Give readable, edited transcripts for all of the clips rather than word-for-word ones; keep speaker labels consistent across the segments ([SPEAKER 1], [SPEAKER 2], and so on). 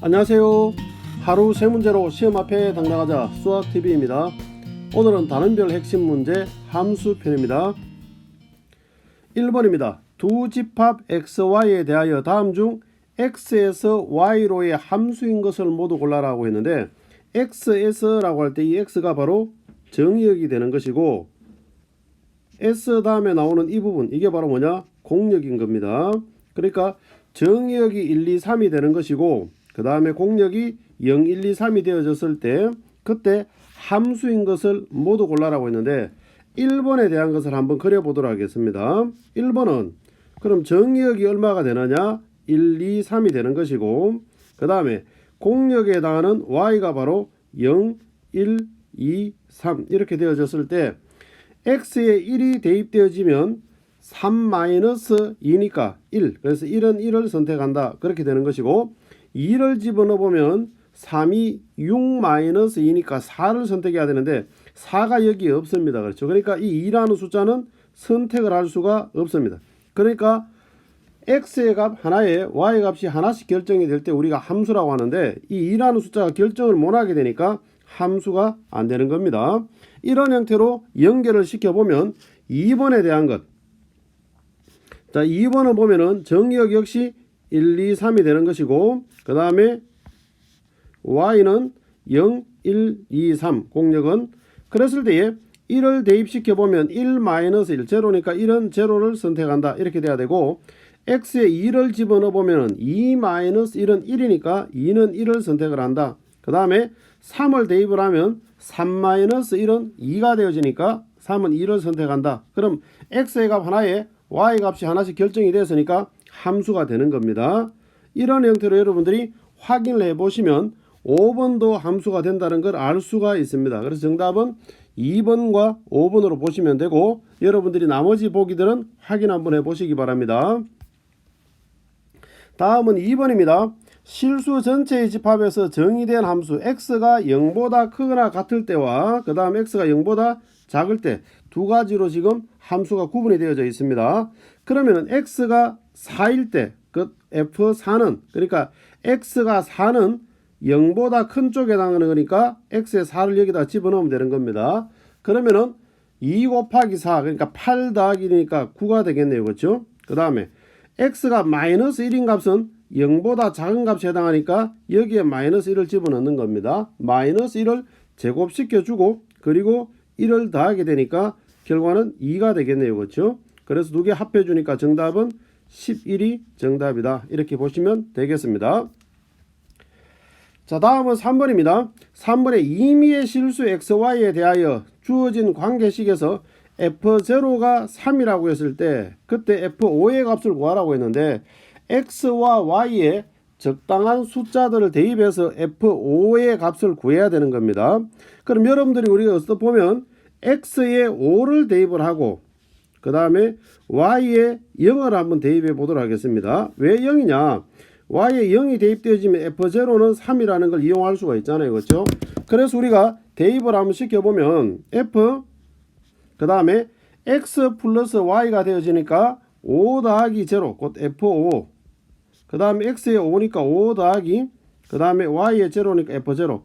[SPEAKER 1] 안녕하세요. 하루 세 문제로 시험 앞에 당당하자 수학TV입니다. 오늘은 단원별 핵심 문제 함수 편입니다. 1번입니다. 두 집합 xy에 대하여 다음 중 x에서 y로의 함수인 것을 모두 골라라고 했는데, x에서라고 할 때 이 x가 바로 정의역이 되는 것이고, s 다음에 나오는 이 부분, 이게 바로 뭐냐? 공역인 겁니다. 그러니까 정의역이 1, 2, 3이 되는 것이고, 그 다음에 공역이 0, 1, 2, 3이 되어졌을 때 그때 함수인 것을 모두 골라라고 했는데, 1번에 대한 것을 한번 그려보도록 하겠습니다. 1번은 그럼 정의역이 얼마가 되느냐? 1, 2, 3이 되는 것이고, 그 다음에 공역에 해당하는 y가 바로 0, 1, 2, 3 이렇게 되어졌을 때 x에 1이 대입되어지면 3-2니까 1, 그래서 1은 1을 선택한다 그렇게 되는 것이고, 2를 집어넣어 보면 3이 6-2니까 4를 선택해야 되는데 4가 여기에 없습니다. 그렇죠? 그러니까 이 2라는 숫자는 선택을 할 수가 없습니다. 그러니까 x의 값 하나에 y 값이 하나씩 결정이 될 때 우리가 함수라고 하는데, 이 2라는 숫자가 결정을 못하게 되니까 함수가 안 되는 겁니다. 이런 형태로 연결을 시켜보면 2번에 대한 것, 자 2번을 보면은 정의역 역시 1, 2, 3이 되는 것이고, 그 다음에 y는 0, 1, 2, 3 공역은 그랬을 때에 1을 대입시켜 보면 1-1 제로니까 1은 제로를 선택한다 이렇게 돼야 되고, x에 2를 집어넣어 보면 2-1은 1이니까 2는 1을 선택을 한다. 그 다음에 3을 대입을 하면 3-1은 2가 되어지니까 3은 2를 선택한다. 그럼 x의 값 하나에 y 값이 하나씩 결정이 되었으니까 함수가 되는 겁니다. 이런 형태로 여러분들이 확인을 해보시면 5번도 함수가 된다는 걸 알 수가 있습니다. 그래서 정답은 2번과 5번으로 보시면 되고, 여러분들이 나머지 보기들은 확인 한번 해보시기 바랍니다. 다음은 2번입니다. 실수 전체의 집합에서 정의된 함수 x가 0보다 크거나 같을 때와 그 다음 x가 0보다 작을 때 두 가지로 지금 함수가 구분이 되어져 있습니다. 그러면은 x가 4일 때 그 f4는, 그러니까 x가 4는 0보다 큰 쪽에 해당하는 거니까 x의 4를 여기다 집어넣으면 되는 겁니다. 그러면은 2 곱하기 4, 그러니까 8 더하기니까 9가 되겠네요. 그렇죠? 그 다음에 x가 -1인 값은 0보다 작은 값에 해당하니까 여기에 -1을 집어넣는 겁니다. -1을 제곱시켜주고 그리고 1을 더하게 되니까 결과는 2가 되겠네요. 그렇죠? 그래서 두 개 합해주니까 정답은 11이 정답이다. 이렇게 보시면 되겠습니다. 자, 다음은 3번입니다. 3번에 임의의 실수 xy에 대하여 주어진 관계식에서 f0가 3이라고 했을 때 그때 f5의 값을 구하라고 했는데, x와 y에 적당한 숫자들을 대입해서 f5의 값을 구해야 되는 겁니다. 그럼 여러분들이 우리가 어디서 보면 x에 5를 대입을 하고 그 다음에 y에 0을 한번 대입해 보도록 하겠습니다. 왜 0이냐? y에 0이 대입되어지면 f0는 3이라는 걸 이용할 수가 있잖아요. 그렇죠? 그래서 우리가 대입을 한번 시켜보면 f 그 다음에 x 플러스 y가 되어지니까 5 더하기 0 곧 f5, 그 다음에 x에 5니까 5 더하기 그 다음에 y에 0니까 f0,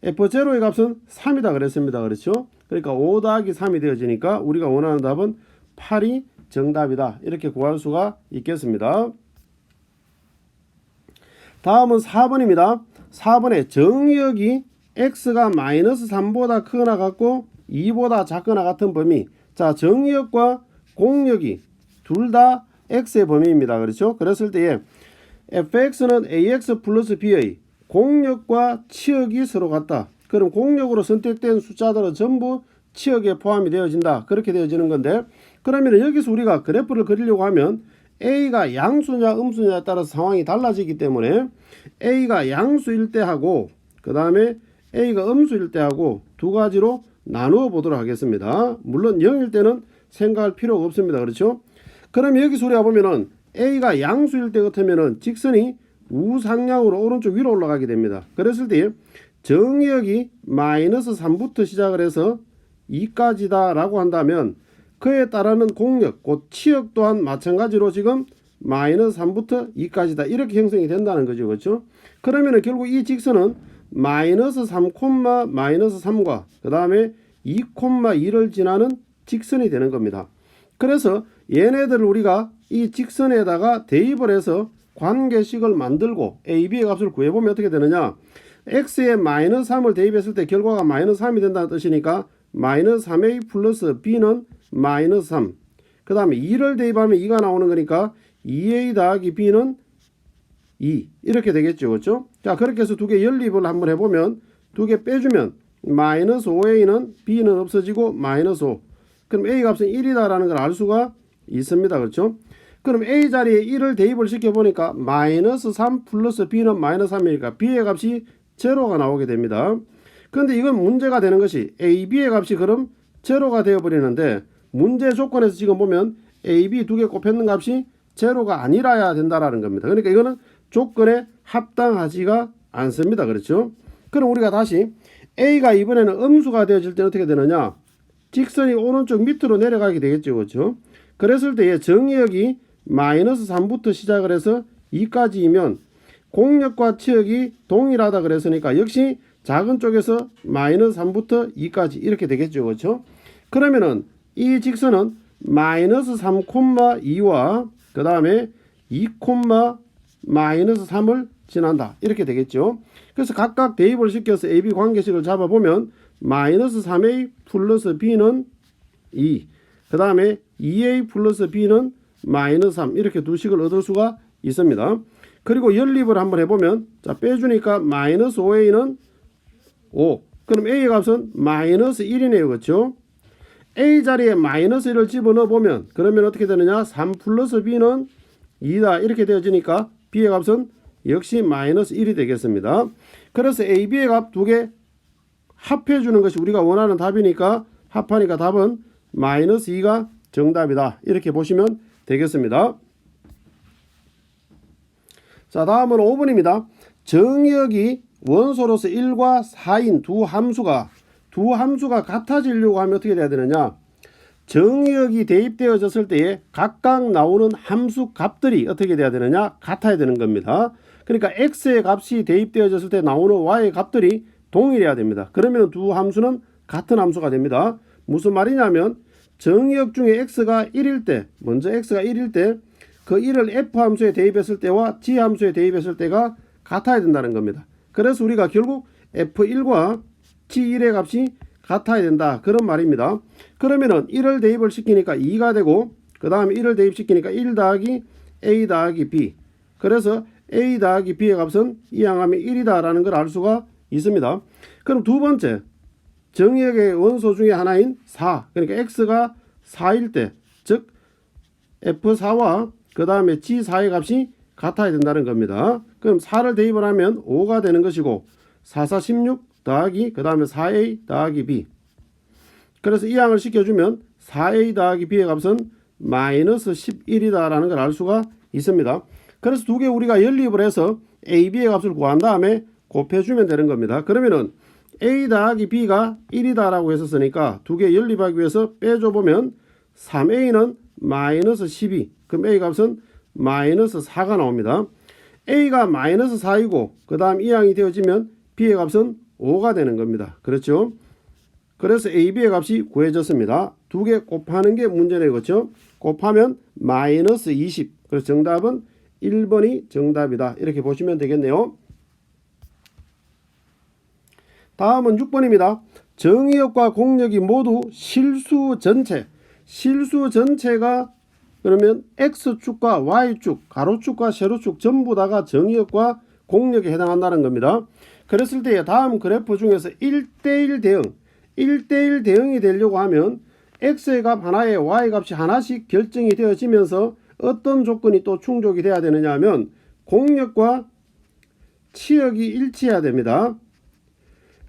[SPEAKER 1] f0의 값은 3이다 그랬습니다. 그렇죠? 그러니까 5 더하기 3이 되어지니까 우리가 원하는 답은 8이 정답이다. 이렇게 구할 수가 있겠습니다. 다음은 4번입니다. 4번에 정의역이 x가 -3보다 크거나 같고 2보다 작거나 같은 범위. 자, 정의역과 공역이 둘 다 x의 범위입니다. 그렇죠? 그랬을 때에 fx는 ax 플러스 b의 공역과 치역이 서로 같다. 그럼 공역으로 선택된 숫자들은 전부 치역에 포함이 되어진다. 그렇게 되어지는 건데, 그러면 여기서 우리가 그래프를 그리려고 하면 a가 양수냐 음수냐에 따라서 상황이 달라지기 때문에 a가 양수일 때 하고 그 다음에 a가 음수일 때 하고 두 가지로 나누어 보도록 하겠습니다. 물론 0일 때는 생각할 필요가 없습니다. 그렇죠? 그럼 여기서 우리가 보면은 a가 양수일 때 같으면은 직선이 우상향으로 오른쪽 위로 올라가게 됩니다. 그랬을 때 정의역이 -3부터 시작을 해서 2까지다 라고 한다면 그에 따르는 공역, 곧 치역 또한 마찬가지로 지금 마이너스 3부터 2까지다. 이렇게 형성이 된다는 거죠. 그렇죠? 그러면은 결국 이 직선은 마이너스 3, 마이너스 3과 그 다음에 2, 2를 지나는 직선이 되는 겁니다. 그래서 얘네들을 우리가 이 직선에다가 대입을 해서 관계식을 만들고 AB의 값을 구해보면 어떻게 되느냐. x에 마이너스 3을 대입했을 때 결과가 마이너스 3이 된다는 뜻이니까 마이너스 3a 플러스 b는 마이너스 3. 그 다음에 2를 대입하면 2가 나오는 거니까 2a 더하기 b는 2 이렇게 되겠죠. 그렇죠? 자, 그렇게 해서 두 개 연립을 한번 해보면 두 개 빼주면 마이너스 5a는 b는 없어지고 마이너스 5. 그럼 a 값은 1이다 라는 걸 알 수가 있습니다. 그렇죠? 그럼 a 자리에 1을 대입을 시켜보니까 마이너스 3 플러스 b는 마이너스 3이니까 b의 값이 제로가 나오게 됩니다. 그런데 이건 문제가 되는 것이 a, b의 값이 그럼 제로가 되어버리는데 문제 조건에서 지금 보면 a, b 두 개 곱했는 값이 제로가 아니라야 된다라는 겁니다. 그러니까 이거는 조건에 합당하지가 않습니다. 그렇죠? 그럼 우리가 다시 a가 이번에는 음수가 되어질 때 어떻게 되느냐. 직선이 오른쪽 밑으로 내려가게 되겠죠. 그렇죠? 그랬을 때의 정의역이 마이너스 3부터 시작을 해서 2까지이면 공역과 치역이 동일하다 그랬으니까 역시 작은 쪽에서 마이너스 3부터 2까지 이렇게 되겠죠. 그렇죠? 그러면은 이 직선은 마이너스 3,2와 그 다음에 2, 마이너스 3을 지난다. 이렇게 되겠죠. 그래서 각각 대입을 시켜서 AB 관계식을 잡아보면 마이너스 3A 플러스 B는 2. 그 다음에 2A 플러스 B는 마이너스 3. 이렇게 두 식을 얻을 수가 있습니다. 그리고 연립을 한번 해보면 자 빼주니까 마이너스 5A는 5. 그럼 A의 값은 마이너스 1이네요. 그렇죠? A 자리에 마이너스 1을 집어넣어 보면 그러면 어떻게 되느냐. 3 플러스 B는 2다. 이렇게 되어지니까 B의 값은 역시 마이너스 1이 되겠습니다. 그래서 A, B의 값 두 개 합해 주는 것이 우리가 원하는 답이니까 합하니까 답은 마이너스 2가 정답이다. 이렇게 보시면 되겠습니다. 자, 다음은 5번입니다. 정의역이 원소로서 1과 4인 두 함수가 같아지려고 하면 어떻게 돼야 되느냐. 정의역이 대입되어졌을 때에 각각 나오는 함수 값들이 어떻게 돼야 되느냐. 같아야 되는 겁니다. 그러니까 x의 값이 대입되어졌을 때 나오는 y의 값들이 동일해야 됩니다. 그러면 두 함수는 같은 함수가 됩니다. 무슨 말이냐면 정의역 중에 x가 1일 때 먼저 x가 1일 때 그 1을 f 함수에 대입했을 때와 g 함수에 대입했을 때가 같아야 된다는 겁니다. 그래서 우리가 결국 f1과 g1의 값이 같아야 된다. 그런 말입니다. 그러면은 1을 대입을 시키니까 2가 되고 그 다음에 1을 대입시키니까 1 더하기 a 더하기 b. 그래서 a 더하기 b의 값은 이항하면 1이다 라는 걸 알 수가 있습니다. 그럼 두 번째 정의역의 원소 중에 하나인 4 그러니까 x가 4일 때 즉 f4와 그 다음에 g4의 값이 같아야 된다는 겁니다. 그럼 4를 대입을 하면 5가 되는 것이고 4, 4, 16 더하기 그 다음에 4a 더하기 b. 그래서 이항을 시켜주면 4a 더하기 b의 값은 마이너스 11이다 라는 걸 알 수가 있습니다. 그래서 두 개 우리가 연립을 해서 a, b의 값을 구한 다음에 곱해주면 되는 겁니다. 그러면은 a 더하기 b가 1이다 라고 했었으니까 두 개 연립하기 위해서 빼줘보면 3a는 마이너스 12. 그럼 a 값은 마이너스 4가 나옵니다. a가 마이너스 4이고 그 다음 이항이 되어지면 b의 값은 5가 되는 겁니다. 그렇죠? 그래서 a, b의 값이 구해졌습니다. 두 개 곱하는 게 문제네요. 그렇죠? 곱하면 마이너스 20. 그래서 정답은 1번이 정답이다. 이렇게 보시면 되겠네요. 다음은 6번입니다. 정의역과 공역이 모두 실수 전체가 그러면 x축과 y축, 가로축과 세로축 전부 다가 정의역과 공역에 해당한다는 겁니다. 그랬을 때 다음 그래프 중에서 1대1 대응이 되려고 하면 x의 값 하나에 y 값이 하나씩 결정이 되어지면서 어떤 조건이 또 충족이 돼야 되느냐 하면 공역과 치역이 일치해야 됩니다.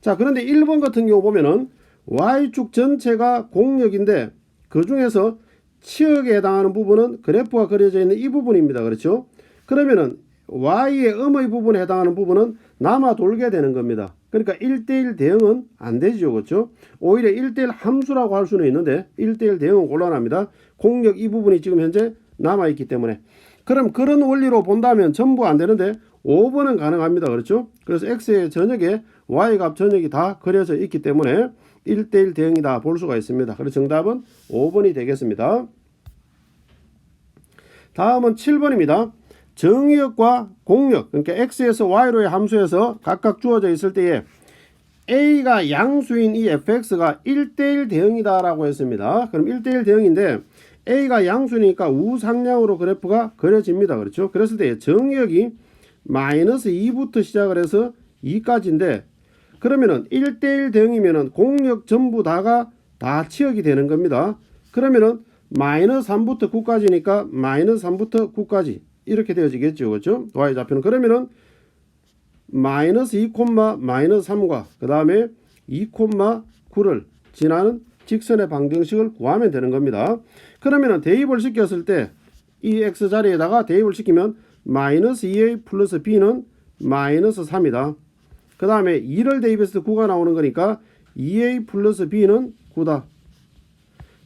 [SPEAKER 1] 자, 그런데 1번 같은 경우 보면은 y축 전체가 공역인데 그 중에서 치역에 해당하는 부분은 그래프가 그려져 있는 이 부분입니다. 그렇죠? 그러면은 y의 음의 부분에 해당하는 부분은 남아 돌게 되는 겁니다. 그러니까 1대1 대응은 안 되죠. 그렇죠? 오히려 1대1 함수라고 할 수는 있는데 1대1 대응은 곤란합니다. 공역 이 부분이 지금 현재 남아있기 때문에. 그럼 그런 원리로 본다면 전부 안 되는데 5번은 가능합니다. 그렇죠? 그래서 x의 전역에 y 값 전역이 다 그려져 있기 때문에 1대1 대응이다 볼 수가 있습니다. 그래서 정답은 5번이 되겠습니다. 다음은 7번입니다. 정의역과 공역, 그러니까 x에서 y로의 함수에서 각각 주어져 있을 때에 a가 양수인 이 fx가 1대1 대응이다 라고 했습니다. 그럼 1대1 대응인데 a가 양수니까 우상향으로 그래프가 그려집니다. 그렇죠? 그랬을 때 정의역이 마이너스 2부터 시작을 해서 2까지인데 그러면은 1대1 대응이면은 공역 전부 다가 다 치역이 되는 겁니다. 그러면은 마이너스 3부터 9까지니까 마이너스 3부터 9까지 이렇게 되어지겠죠. 그렇죠? y좌표는 그러면은 마이너스 2, 마이너스 3과 그 다음에 2, 9를 지나는 직선의 방정식을 구하면 되는 겁니다. 그러면은 대입을 시켰을 때 이 x 자리에다가 대입을 시키면 마이너스 2a 플러스 b는 마이너스 3이다. 그 다음에 2를 대입했을 때 9가 나오는 거니까 2a 플러스 b는 9다.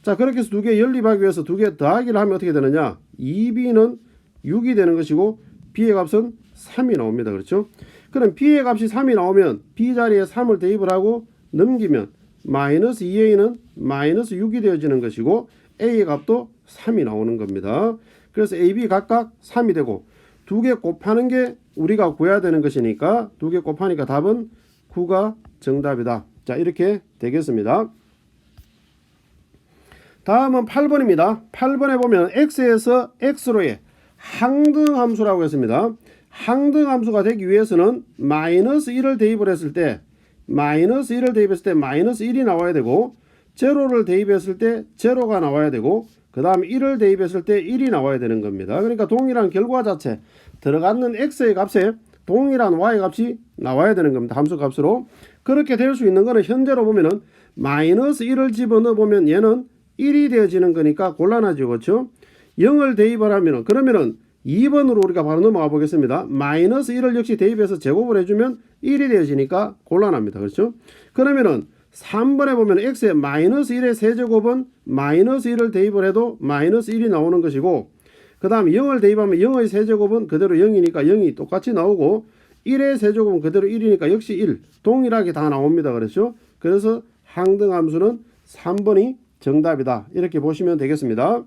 [SPEAKER 1] 자, 그렇게 해서 두 개 연립하기 위해서 두 개 더하기를 하면 어떻게 되느냐? 2b는 6이 되는 것이고 b의 값은 3이 나옵니다. 그렇죠? 그럼 b의 값이 3이 나오면 b 자리에 3을 대입을 하고 넘기면 마이너스 2a는 마이너스 6이 되어지는 것이고 a의 값도 3이 나오는 겁니다. 그래서 ab 각각 3이 되고 두 개 곱하는 게 우리가 구해야 되는 것이니까 두 개 곱하니까 답은 9가 정답이다. 자, 이렇게 되겠습니다. 다음은 8번입니다. 8번에 보면 x에서 x로의 항등함수라고 했습니다. 항등함수가 되기 위해서는 마이너스 1을 대입을 했을 때 마이너스 1이 나와야 되고 제로를 대입했을 때 제로가 나와야 되고 그 다음 1을 대입했을 때 1이 나와야 되는 겁니다. 그러니까 동일한 결과 자체 들어가는 x의 값에 동일한 y 값이 나와야 되는 겁니다. 함수 값으로. 그렇게 될 수 있는 거는 현재로 보면은 마이너스 1을 집어넣어 보면 얘는 1이 되어지는 거니까 곤란하죠. 그렇죠? 0을 대입을 하면은 그러면은 2번으로 우리가 바로 넘어가 보겠습니다. 마이너스 1을 역시 대입해서 제곱을 해주면 1이 되어지니까 곤란합니다. 그렇죠? 그러면은 3번에 보면 x의 마이너스 1의 세제곱은 마이너스 1을 대입을 해도 마이너스 1이 나오는 것이고 그 다음 0을 대입하면 0의 세제곱은 그대로 0이니까 0이 똑같이 나오고 1의 세제곱은 그대로 1이니까 역시 1 동일하게 다 나옵니다. 그렇죠? 그래서 항등함수는 3번이 정답이다. 이렇게 보시면 되겠습니다.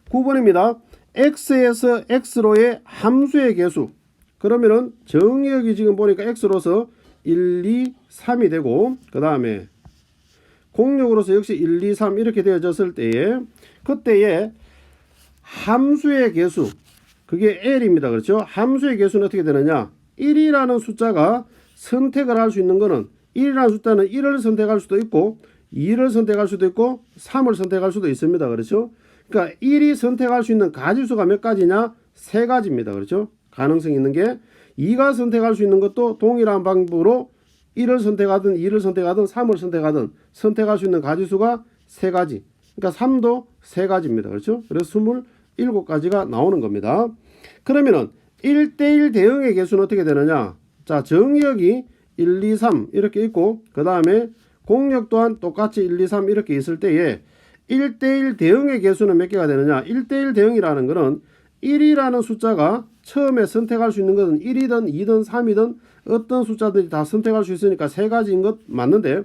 [SPEAKER 1] 9번입니다. x에서 x로의 함수의 개수. 그러면은 정의역이 지금 보니까 x로서 1, 2, 3이 되고 그 다음에 공역으로서 역시 1, 2, 3 이렇게 되어졌을 때에 그때에 함수의 개수 그게 L입니다. 그렇죠? 함수의 개수는 어떻게 되느냐? 1이라는 숫자가 선택을 할 수 있는 거는 1이라는 숫자는 1을 선택할 수도 있고 2를 선택할 수도 있고 3을 선택할 수도 있습니다. 그렇죠? 그러니까 1이 선택할 수 있는 가지수가 몇 가지냐? 3가지입니다. 그렇죠? 가능성이 있는 게 2가 선택할 수 있는 것도 동일한 방법으로 1을 선택하든 2를 선택하든 3을 선택하든 선택할 수 있는 가지수가 3가지. 그러니까 3도 3가지입니다. 그렇죠? 그래서 27가지가 나오는 겁니다. 그러면은 1대1 대응의 개수는 어떻게 되느냐? 자, 정의역이 1, 2, 3 이렇게 있고 그 다음에 공역 또한 똑같이 1, 2, 3 이렇게 있을 때에 1대1 대응의 개수는 몇 개가 되느냐? 1대1 대응이라는 것은 1이라는 숫자가 처음에 선택할 수 있는 것은 1이든 2든 3이든 어떤 숫자들이 다 선택할 수 있으니까 3가지인 것 맞는데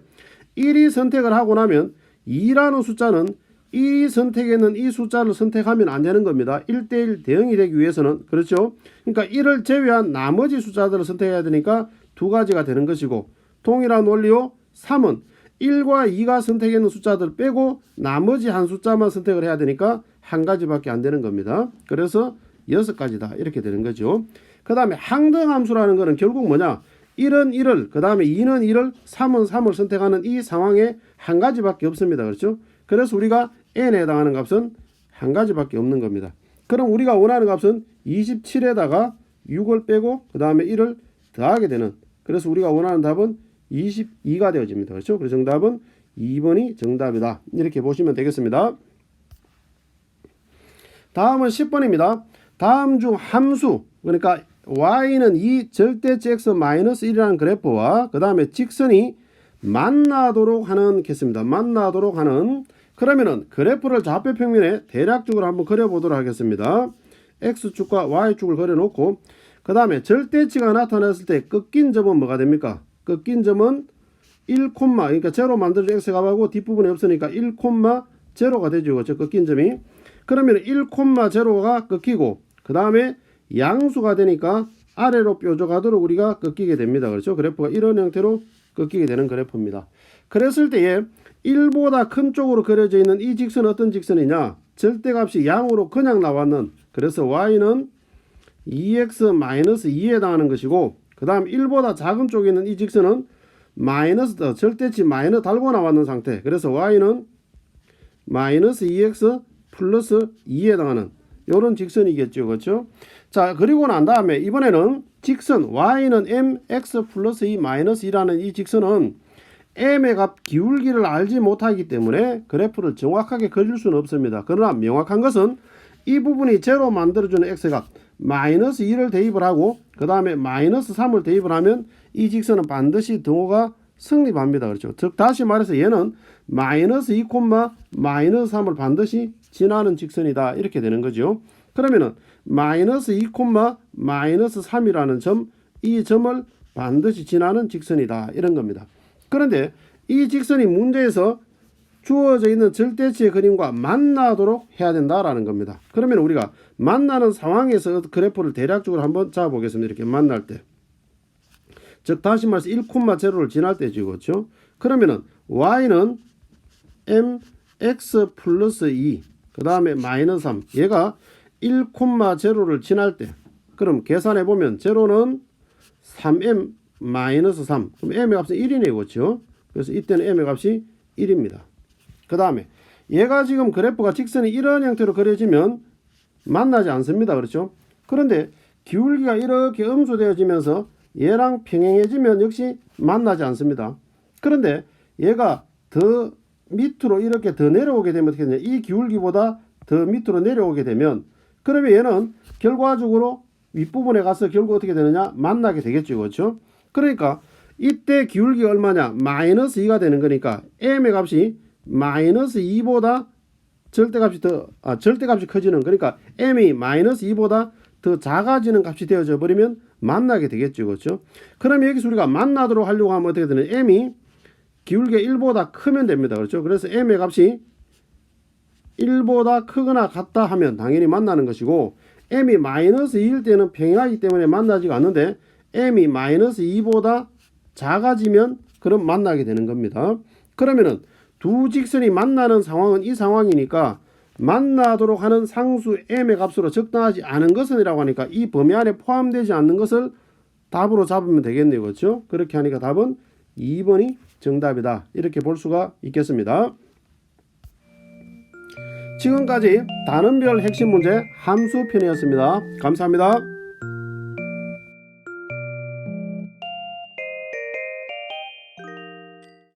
[SPEAKER 1] 1이 선택을 하고 나면 2라는 숫자는 1이 선택했는 이 숫자를 선택하면 안 되는 겁니다. 1대1 대응이 되기 위해서는. 그렇죠? 그러니까 1을 제외한 나머지 숫자들을 선택해야 되니까 2가지가 되는 것이고 동일한 원리로 3은 1과 2가 선택했는 숫자들 빼고 나머지 한 숫자만 선택을 해야 되니까 1가지밖에 안 되는 겁니다. 그래서 6가지다 이렇게 되는 거죠. 그 다음에 항등함수라는 거는 결국 뭐냐? 1은 1을 그 다음에 2는 2를 3은 3을 선택하는 이 상황에 1가지밖에 없습니다. 그렇죠? 그래서 우리가 n에 해당하는 값은 1가지밖에 없는 겁니다. 그럼 우리가 원하는 값은 27에다가 6을 빼고 그 다음에 1을 더하게 되는, 그래서 우리가 원하는 답은 22가 되어집니다. 그렇죠? 그래서 정답은 2번이 정답이다. 이렇게 보시면 되겠습니다. 다음은 10번입니다. 다음 중 함수, 그러니까 y는 이 절대치 x-1이라는 그래프와 그 다음에 직선이 만나도록 하는 개수입니다. 만나도록 하는 그러면은 그래프를 좌표 평면에 대략적으로 한번 그려보도록 하겠습니다. X축과 Y축을 그려놓고 그 다음에 절대치가 나타났을 때 꺾인 점은 뭐가 됩니까? 꺾인 점은 1, 그러니까 제로 만들어준 X값하고 뒷부분에 없으니까 1,0가 되죠. 그렇죠? 꺾인 점이. 그러면 1,0가 꺾이고 그 다음에 양수가 되니까 아래로 뾰족하도록 우리가 꺾이게 됩니다. 그렇죠? 그래프가 이런 형태로 꺾이게 되는 그래프입니다. 그랬을 때에 1보다 큰 쪽으로 그려져 있는 이 직선은 어떤 직선이냐? 절대값이 양으로 그냥 나왔는, 그래서 y는 2x-2에 해당하는 것이고, 그 다음 1보다 작은 쪽에 있는 이 직선은 마이너스, 절대치 마이너스 달고 나왔는 상태. 그래서 y는 마이너스 2x 플러스 2에 해당하는 요런 직선이겠죠. 그렇죠? 자, 그리고 난 다음에 이번에는 직선 y는 mx 플러스 2 마이너스 2라는 이 직선은 m의 값 기울기를 알지 못하기 때문에 그래프를 정확하게 그릴 수는 없습니다. 그러나 명확한 것은 이 부분이 제로 만들어주는 x값 마이너스 2를 대입을 하고 그 다음에 마이너스 3을 대입을 하면 이 직선은 반드시 등호가 성립합니다. 그렇죠? 즉 다시 말해서 얘는 마이너스 2, 마이너스 3을 반드시 지나는 직선이다. 이렇게 되는 거죠. 그러면은 마이너스 2, 마이너스 3이라는 점, 이 점을 반드시 지나는 직선이다. 이런 겁니다. 그런데 이 직선이 문제에서 주어져 있는 절대치의 그림과 만나도록 해야 된다라는 겁니다. 그러면 우리가 만나는 상황에서 그래프를 대략적으로 한번 잡아보겠습니다. 이렇게 만날 때. 즉 다시 말해서 1,0를 지날 때죠. 그렇죠? 그러면은 y는 mx 플러스 2, 그 다음에 마이너스 3. 얘가 1,0를 지날 때. 그럼 계산해 보면 제로는 3m 마이너스 3. 그럼 m의 값은 1이네요. 그렇죠? 그래서 이때는 m의 값이 1입니다. 그 다음에 얘가 지금 그래프가 직선이 이런 형태로 그려지면 만나지 않습니다. 그렇죠? 그런데 기울기가 이렇게 음수되어지면서 얘랑 평행해지면 역시 만나지 않습니다. 그런데 얘가 더 밑으로 이렇게 더 내려오게 되면 어떻게 되냐? 이 기울기보다 더 밑으로 내려오게 되면 그러면 얘는 결과적으로 윗부분에 가서 결국 어떻게 되느냐? 만나게 되겠죠. 그렇죠? 그러니까 이때 기울기가 얼마냐? 마이너스 2가 되는 거니까 m의 값이 마이너스 2보다 절대값이 커지는, 그러니까 m이 마이너스 2보다 더 작아지는 값이 되어져 버리면 만나게 되겠죠. 그렇죠? 그러면 여기서 우리가 만나도록 하려고 하면 어떻게 되는? m이 기울기가 1보다 크면 됩니다. 그렇죠? 그래서 m의 값이 1보다 크거나 같다 하면 당연히 만나는 것이고, m이 마이너스 2일 때는 평행하기 때문에 만나지가 않는데 m이 마이너스 2보다 작아지면 그럼 만나게 되는 겁니다. 그러면은 두 직선이 만나는 상황은 이 상황이니까 만나도록 하는 상수 m의 값으로 적당하지 않은 것은 이라고 하니까 이 범위 안에 포함되지 않는 것을 답으로 잡으면 되겠네요. 그렇죠? 그렇게 하니까 답은 2번이 정답이다. 이렇게 볼 수가 있겠습니다. 지금까지 단원별 핵심 문제 함수 편이었습니다. 감사합니다.